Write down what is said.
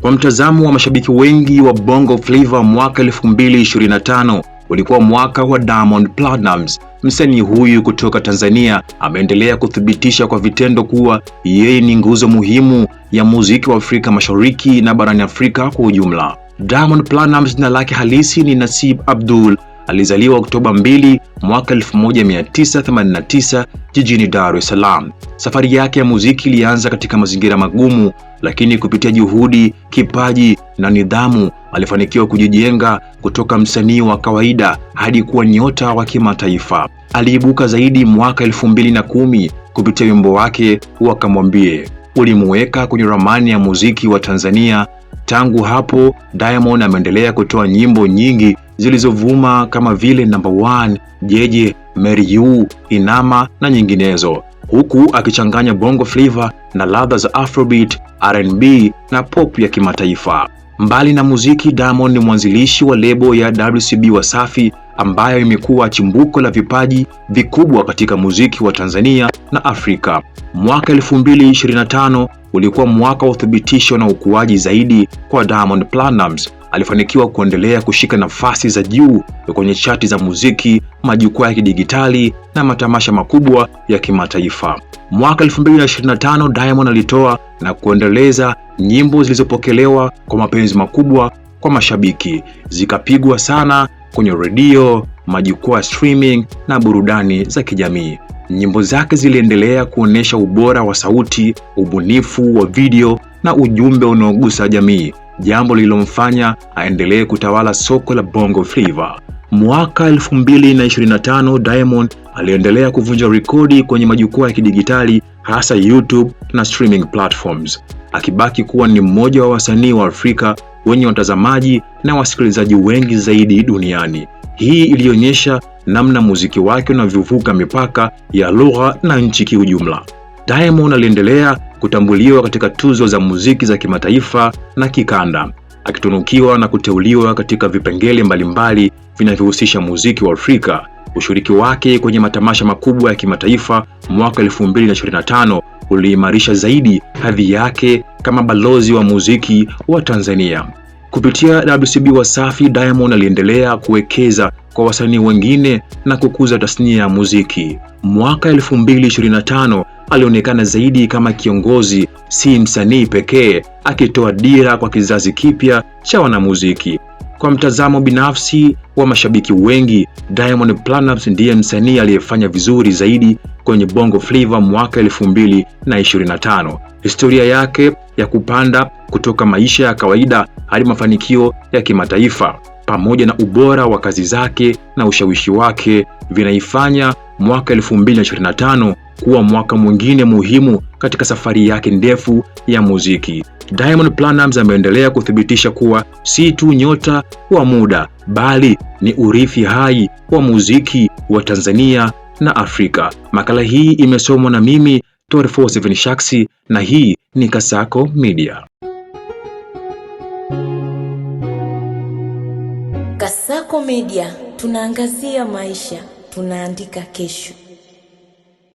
Kwa mtazamo wa mashabiki wengi wa Bongo Flava, mwaka 2025 ulikuwa mwaka wa Diamond Platnumz. Msanii huyu kutoka Tanzania ameendelea kuthibitisha kwa vitendo kuwa yeye ni nguzo muhimu ya muziki wa Afrika Mashariki na barani Afrika kwa ujumla. Diamond Platnumz jina lake halisi ni Nasib Abdul. Alizaliwa Oktoba 2 mwaka 1989 jijini Dar es Salaam. Safari yake ya muziki ilianza katika mazingira magumu, lakini kupitia juhudi, kipaji na nidhamu alifanikiwa kujijenga kutoka msanii wa kawaida hadi kuwa nyota wa kimataifa. Aliibuka zaidi mwaka 2010 kupitia wimbo wake Wakamwambie, ulimuweka kwenye ramani ya muziki wa Tanzania. Tangu hapo, Diamond ameendelea kutoa nyimbo nyingi zilizovuma kama vile Number 1, Jeje, Marry You, Inama na nyinginezo, huku akichanganya Bongo Flava na ladha za Afrobeat, R&B na pop ya kimataifa. Mbali na muziki, Diamond ni mwanzilishi wa lebo ya WCB Wasafi ambayo imekuwa chimbuko la vipaji vikubwa katika muziki wa Tanzania na Afrika. Mwaka 2025 ulikuwa mwaka wa uthibitisho na ukuaji zaidi kwa Diamond Platnumz. Alifanikiwa kuendelea kushika nafasi za juu kwenye chati za muziki, majukwaa ya kidijitali na matamasha makubwa ya kimataifa. Mwaka 2025 Diamond alitoa na kuendeleza nyimbo zilizopokelewa kwa mapenzi makubwa kwa mashabiki, zikapigwa sana kwenye redio, majukwaa streaming na burudani za kijamii. Nyimbo zake ziliendelea kuonesha ubora wa sauti, ubunifu wa video na ujumbe unaogusa jamii, jambo lililomfanya aendelee kutawala soko la Bongo Flava. Mwaka 2025 Diamond aliendelea kuvunja rekodi kwenye majukwaa ya kidijitali, hasa YouTube na streaming platforms, akibaki kuwa ni mmoja wa wasanii wa Afrika wenye watazamaji na wasikilizaji wengi zaidi duniani. Hii ilionyesha namna muziki wake unavyovuka mipaka ya lugha na nchi kiujumla. Diamond aliendelea kutambuliwa katika tuzo za muziki za kimataifa na kikanda, akitunukiwa na kuteuliwa katika vipengele mbalimbali vinavyohusisha muziki wa Afrika. Ushiriki wake kwenye matamasha makubwa ya kimataifa mwaka 2025 uliimarisha zaidi hadhi yake kama balozi wa muziki wa Tanzania. Kupitia WCB Wasafi, Diamond aliendelea kuwekeza kwa wasanii wengine na kukuza tasnia ya muziki. Mwaka 2025 alionekana zaidi kama kiongozi, si msanii pekee, akitoa dira kwa kizazi kipya cha wanamuziki. Kwa mtazamo binafsi wa mashabiki wengi, Diamond Platnumz ndiye msanii aliyefanya vizuri zaidi kwenye Bongo Flava mwaka 2025. Historia yake ya kupanda kutoka maisha ya kawaida hadi mafanikio ya kimataifa, pamoja na ubora wa kazi zake na ushawishi wake, vinaifanya mwaka 2025 kuwa mwaka mwingine muhimu katika safari yake ndefu ya muziki. Diamond Platnumz ameendelea kuthibitisha kuwa si tu nyota wa muda, bali ni urithi hai wa muziki wa Tanzania na Afrika. Makala hii imesomwa na mimi 24/7 Shaksi, na hii ni Kasako Media. Kasako Media, tunaangazia maisha, tunaandika kesho.